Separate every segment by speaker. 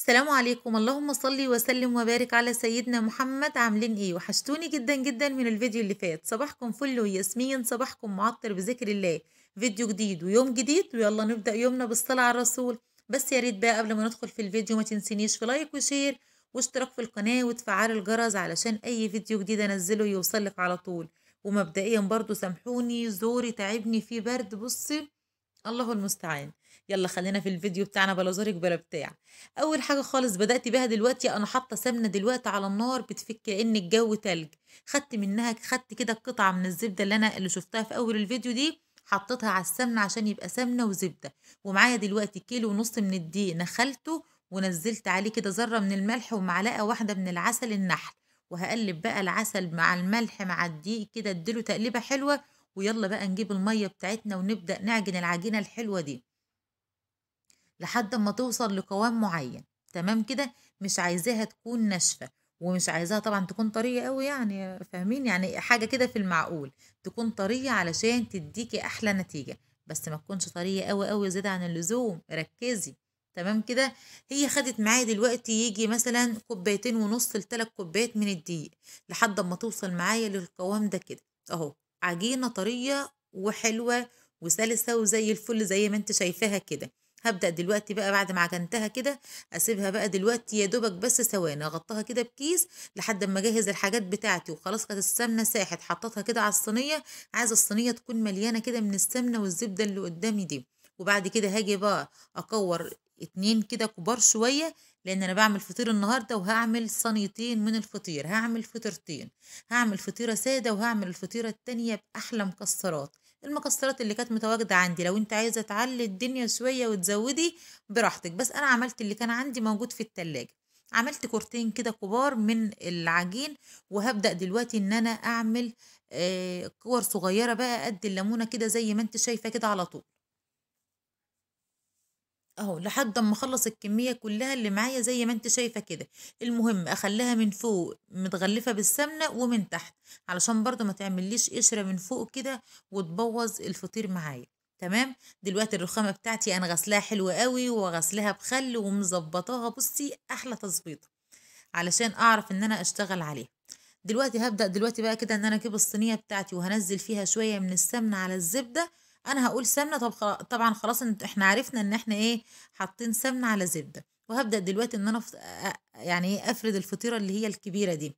Speaker 1: السلام عليكم، اللهم صل وسلم وبارك على سيدنا محمد. عاملين ايه؟ وحشتوني جدا جدا من الفيديو اللي فات. صباحكم فل وياسمين، صباحكم معطر بذكر الله. فيديو جديد ويوم جديد، ويلا نبدأ يومنا بالصلاة على الرسول. بس يا ريت بقى قبل ما ندخل في الفيديو ما تنسينيش في لايك وشير واشتراك في القناة وتفعل الجرس علشان اي فيديو جديد انزله يوصلك على طول. ومبدئيا برضو سامحوني، زوري تعبني في برد. بصي، الله المستعان. يلا خلينا في الفيديو بتاعنا، بلا زورك بلا بتاع. اول حاجه خالص بدات بيها دلوقتي، انا حاطه سمنه دلوقتي على النار بتفك كأن الجو تلج. خدت كده قطعه من الزبده اللي شفتها في اول الفيديو دي، حطيتها على السمنه عشان يبقى سمنه وزبده. ومعايا دلوقتي كيلو ونص من الدقيق نخلته، ونزلت عليه كده ذره من الملح ومعلقه واحده من العسل النحل. وهقلب بقى العسل مع الملح مع الدقيق كده، اديله تقليبه حلوه. ويلا بقى نجيب المية بتاعتنا ونبدأ نعجن العجينة الحلوة دي لحد ما توصل لقوام معين. تمام كده. مش عايزاها تكون ناشفة، ومش عايزاها طبعا تكون طرية قوي، يعني فاهمين؟ يعني حاجة كده في المعقول. تكون طرية علشان تديكي أحلى نتيجة، بس ما تكونش طرية قوي قوي زيادة عن اللزوم. ركزي. تمام كده. هي خدت معايا دلوقتي يجي مثلا كوبايتين ونص لتلات كوبايات من الدقيق، لحد ما توصل معايا للقوام ده كده اهو. عجينة طرية وحلوة وسلسة وزي الفل زي ما انت شايفاها كده. هبدأ دلوقتي بقى بعد ما عجنتها كده، اسيبها بقى دلوقتي يا دوبك بس ثواني، اغطاها كده بكيس لحد ما اجهز الحاجات بتاعتي. وخلاص كانت السمنه ساحت، حطيتها كده على الصينيه. عايزه الصينيه تكون مليانه كده من السمنه والزبده اللي قدامي دي. وبعد كده هاجي بقى اكور اتنين كده كبار شويه، لان انا بعمل فطير النهارده وهعمل صينيتين من الفطير. هعمل فطيرتين، هعمل فطيره ساده وهعمل الفطيره التانيه باحلى مكسرات. المكسرات اللي كانت متواجدة عندي، لو انت عايزة تعلي الدنيا شوية وتزودي براحتك، بس انا عملت اللي كان عندي موجود في التلاجة. عملت كورتين كده كبار من العجين. وهبدأ دلوقتي ان انا اعمل كور صغيرة بقى قد الليمونة كده زي ما انت شايفة كده على طول اهو، لحد اما اخلص الكميه كلها اللي معايا زي ما انت شايفه كده. المهم اخليها من فوق متغلفه بالسمنه ومن تحت، علشان برضو ما تعمليش قشره من فوق كده وتبوظ الفطير معايا. تمام. دلوقتي الرخامه بتاعتي انا غسلاها حلوه قوي وغسلها بخل ومظبطاها، بصي احلى تظبيطه علشان اعرف ان انا اشتغل عليها. دلوقتي هبدأ دلوقتي بقى كده ان انا اجيب الصينية بتاعتي وهنزل فيها شوية من السمنة على الزبدة. انا هقول سمنة، طب طبعا خلاص احنا عرفنا ان احنا ايه، حاطين سمنة على زبدة. وهبدأ دلوقتي ان انا يعني ايه افرد الفطيرة اللي هي الكبيرة دي.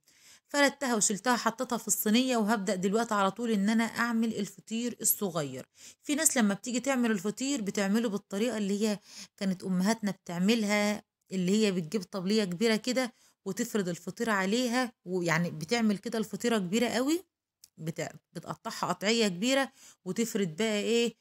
Speaker 1: فردتها وشلتها حطيتها في الصينية، وهبدأ دلوقتي على طول ان انا اعمل الفطير الصغير. في ناس لما بتيجي تعمل الفطير بتعمله بالطريقة اللي هي كانت امهاتنا بتعملها، اللي هي بتجيب طبلية كبيرة كده وتفرد الفطيرة عليها، ويعني بتعمل كده الفطيرة كبيرة قوي. بتقطعها قطعية كبيرة، وتفرد بقى ايه،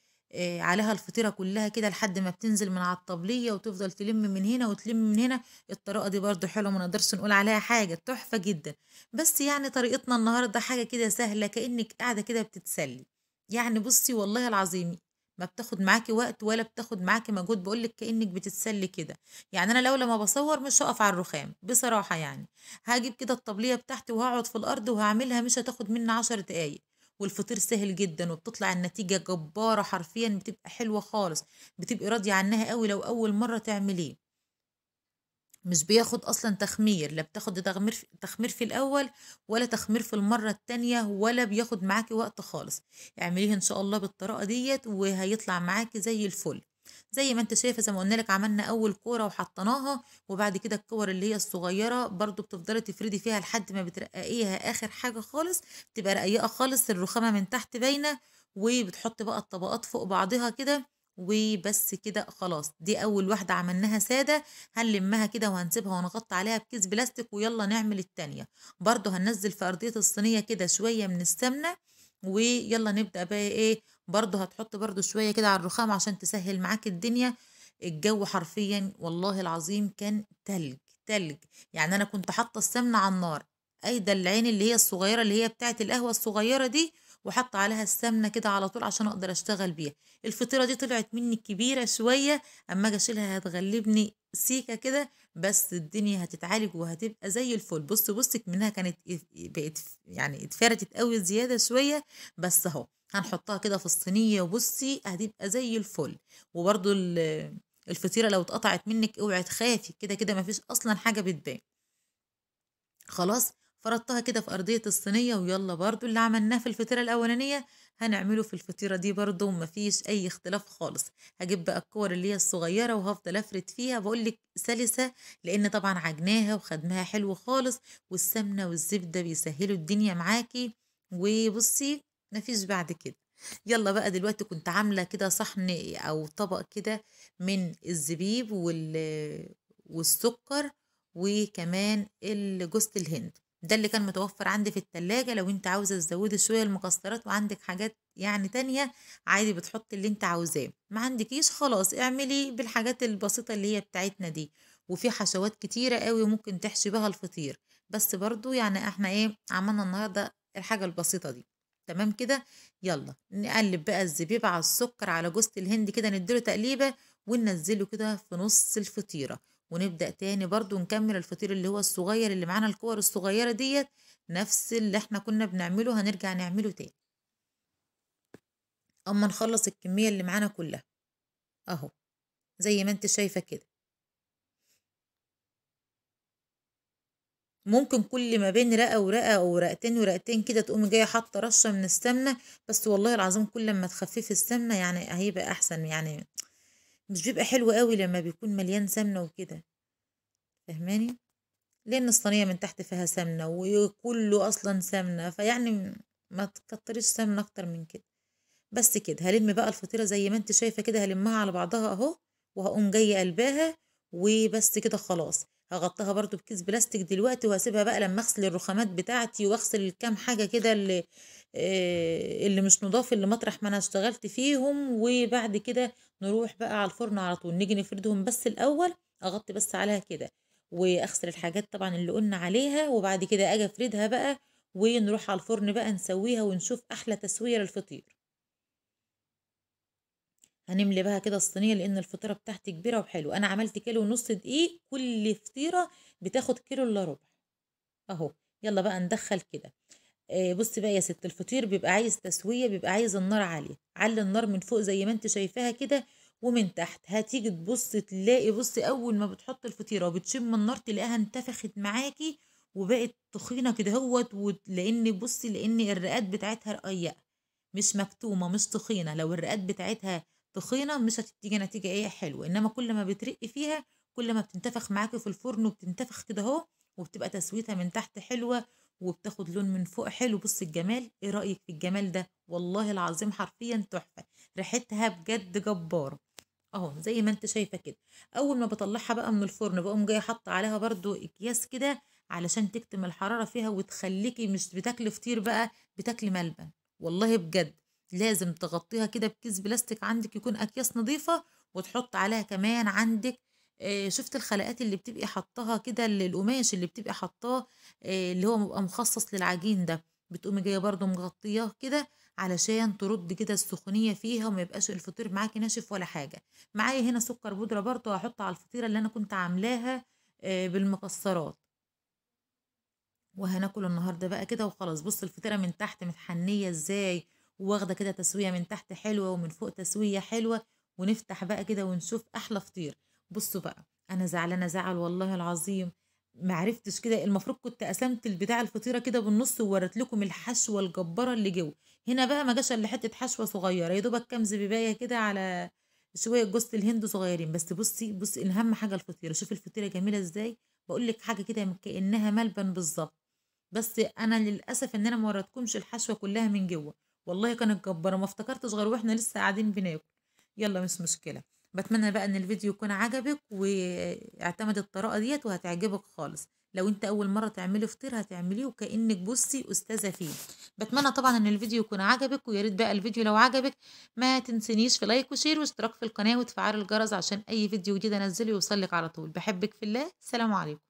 Speaker 1: عليها الفطيرة كلها كده لحد ما بتنزل من على الطبلية، وتفضل تلم من هنا وتلم من هنا. الطريقة دي برضو حلوة، ما نقدرش نقول عليها حاجة، تحفة جدا. بس يعني طريقتنا النهاردة حاجة كده سهلة، كأنك قاعدة كده بتتسلي. يعني بصي والله العظيم، ما بتاخد معاكي وقت ولا بتاخد معاكي مجهود، بقولك كأنك بتتسلي كده. يعني انا لو لما بصور مش هقف على الرخام بصراحة يعني. هاجيب كده الطبلية بتاعتي وهقعد في الارض وهعملها، مش هتاخد مني 10 دقايق. والفطير سهل جدا وبتطلع النتيجة جبارة، حرفيا بتبقى حلوة خالص. بتبقي راضية عنها قوي لو اول مرة تعمليه. مش بياخد اصلا تخمير، لا بتاخد تخمير في الاول، ولا تخمير في المرة التانية، ولا بياخد معاكي وقت خالص. اعمليه ان شاء الله بالطريقة ديت وهيطلع معاكي زي الفل. زي ما انت شايفه، زي ما قلنا لك عملنا اول كوره وحطيناها، وبعد كده الكور اللي هي الصغيره برضو بتفضلي تفردي فيها لحد ما بترققيها اخر حاجه خالص. تبقى رقيقه خالص، الرخامه من تحت باينه. وبتحط بقى الطبقات فوق بعضها كده. وبس كده خلاص، دي اول واحده عملناها ساده. هنلمها كده وهنسيبها ونغطي عليها بكيس بلاستيك، ويلا نعمل التانية. برضو هننزل في ارضيه الصينيه كده شويه من السمنه. ويلا نبدأ بقى ايه. برضه هتحط برضه شوية كده على الرخام عشان تسهل معاك الدنيا. الجو حرفيا والله العظيم كان تلج. تلج. يعني انا كنت حاطة السمنة على النار، ايده العين اللي هي الصغيرة اللي هي بتاعة القهوة الصغيرة دي، وحط عليها السمنة كده على طول عشان اقدر اشتغل بيها. الفطيرة دي طلعت مني كبيرة شوية، اما اجي اشيلها هتغلبني سيكة كده. بس الدنيا هتتعالج وهتبقى زي الفل. بصك منها كانت بقت يعني اتفردت قوي زيادة شوية. بس اهو هنحطها كده في الصينية، وبصي هتبقى زي الفل. وبرضو الفطيرة لو اتقطعت منِّك اوعي تخافي، كده، كده ما فيش أصلًا حاجة بتبان. خلاص، فردتها كده في أرضية الصينية، ويالّا برضه اللي عملناه في الفطيرة الأولانية هنعمله في الفطيرة دي برضه، ما فيش أي اختلاف خالص. هاجيب بقى الكور اللي هي الصغيرة وهافضل أفرد فيها، باقول لِك سلسة، لإن طبعًا عجناها وخدماها حلو خالص، والسمنة والزبدة بيسهّلوا الدنيا معاكِ، وبُصّي ما فيش بعد كده. يالّا بقى دلوقتي كنت عاملة كده صحن أو طبق كده من الزبيب والسكر وكمان جوزة الهند، ده اللي كان متوفر عندي في التلاجة. لو انت عاوزة تزودي شوية المكسرات وعندك حاجات يعني تانية عادي بتحطي اللي انت عاوزاه، ما عندكيش خلاص اعملي بالحاجات البسيطة اللي هي بتاعتنا دي. وفي حشوات كتيرة قوي ممكن تحشي بها الفطير، بس برضو يعني احنا ايه عملنا النهاردة الحاجة البسيطة دي. تمام كده. يلا نقلب بقى الزبيب على السكر على جوزة الهند كده، نديله تقليبة وننزله كده في نص الفطيرة، ونبدأ تاني برضو نكمل الفطير اللي هو الصغير اللي معانا الكور الصغيرة ديت، نفس اللي احنا كنا بنعمله هنرجع نعمله تاني اما نخلص الكمية اللي معانا كلها اهو، زي ما انت شايفة كده. ممكن كل ما بين رقة ورقة او رقتين ورقتين كده تقومي جاية حاطة رشة من السمنة، بس والله العظيم كل ما تخففي السمنة يعني هيبقى احسن، يعني مش بيبقى حلو قوي لما بيكون مليان سمنة وكده، فاهماني؟ لأن الصينية من تحت فيها سمنة وكله أصلا سمنة، فيعني ما تكتريش سمنة أكتر من كده. بس كده هلم بقى الفطيرة زي ما انت شايفة كده، هلمها على بعضها اهو، وهقوم جاية قلباها وبس كده خلاص. هغطيها برضو بكيس بلاستيك دلوقتي، وهسيبها بقى لما اغسل الرخامات بتاعتي واغسل الكام حاجة كده اللي مش نضاف اللي مطرح ما انا اشتغلت فيهم، وبعد كده نروح بقى على الفرن على طول نيجي نفردهم. بس الاول اغطي بس عليها كده واغسل الحاجات طبعا اللي قلنا عليها، وبعد كده اجي افردها بقى ونروح على الفرن بقى نسويها ونشوف احلى تسوية للفطير. هنملي بقى كده الصينيه لان الفطيره بتاعتي كبيره وحلوه، انا عملت كيلو ونص دقيق، كل فطيره بتاخد كيلو الا ربع اهو. يلا بقى ندخل كده. بصي بقى يا ست، الفطير بيبقى عايز تسويه، بيبقى عايز النار عاليه، علي النار من فوق زي ما انت شايفاها كده، ومن تحت هتيجي تبص تلاقي، بصي اول ما بتحط الفطيره وبتشم النار تلاقيها انتفخت معاكي وبقت تخينه كده هوت، لان بصي لان الرقات بتاعتها رقيقه مش مكتومة مش تخينة. لو الرقات بتاعتها تخينة مش هتديكي نتيجة ايه حلوة، انما كل ما بترقي فيها كل ما بتنتفخ معاكي في الفرن وبتنتفخ كده اهو، وبتبقى تسويتها من تحت حلوة وبتاخد لون من فوق حلو. بص الجمال، ايه رأيك في الجمال ده؟ والله العظيم حرفيا تحفة، ريحتها بجد جبارة اهو زي ما انت شايفة كده. اول ما بطلعها بقى من الفرن بقوم جاية حاطة عليها برضو اكياس كده علشان تكتم الحرارة فيها وتخليكي مش بتاكلي فطير بقى، بتاكلي ملبن. والله بجد لازم تغطيها كده بكيس بلاستيك عندك يكون اكياس نظيفة، وتحط عليها كمان عندك شفت الخلقات اللي بتبقي حطاها كده، القماش اللي بتبقي حطاه اللي هو بيبقى مخصص للعجين ده، بتقومي جايه برضو مغطياه كده علشان ترد كده السخونيه فيها وما يبقاش الفطير معاكي ناشف ولا حاجه. معايا هنا سكر بودره برضو هحطه على الفطيره اللي انا كنت عاملاها بالمكسرات. وهناكل النهارده بقى كده وخلاص. بص الفطيره من تحت متحنيه ازاي، واخده كده تسويه من تحت حلوه ومن فوق تسويه حلوه، ونفتح بقى كده ونشوف احلى فطير. بصوا بقى انا زعلانه زعل والله العظيم، معرفتش كده، المفروض كنت قسمت البتاع الفطيره كده بالنص ووريت لكم الحشوه الجباره اللي جوه. هنا بقى ما جاش الا حته حشوه صغيره يا دوبك كام زبيبايه كده على شويه جوز الهند صغيرين بس. بصي اهم حاجه الفطيره، شوفي الفطيره جميله ازاي، بقول لك حاجه كده كانها ملبن بالظبط. بس انا للاسف ان انا ما وريتكمش الحشوه كلها من جوه، والله كانت جباره ما افتكرتش غير واحنا لسه قاعدين بناكل. يلا مش مشكله. بتمنى بقى ان الفيديو يكون عجبك واعتمد الطريقه ديت وهتعجبك خالص. لو انت اول مره تعملي فطير هتعمليه وكانك بصي استاذه فيه. بتمنى طبعا ان الفيديو يكون عجبك، ويا ريت بقى الفيديو لو عجبك ما تنسنيش في لايك وشير واشتراك في القناه وتفعيل الجرس عشان اي فيديو جديد انزله يوصلك على طول. بحبك في الله، سلام عليكم.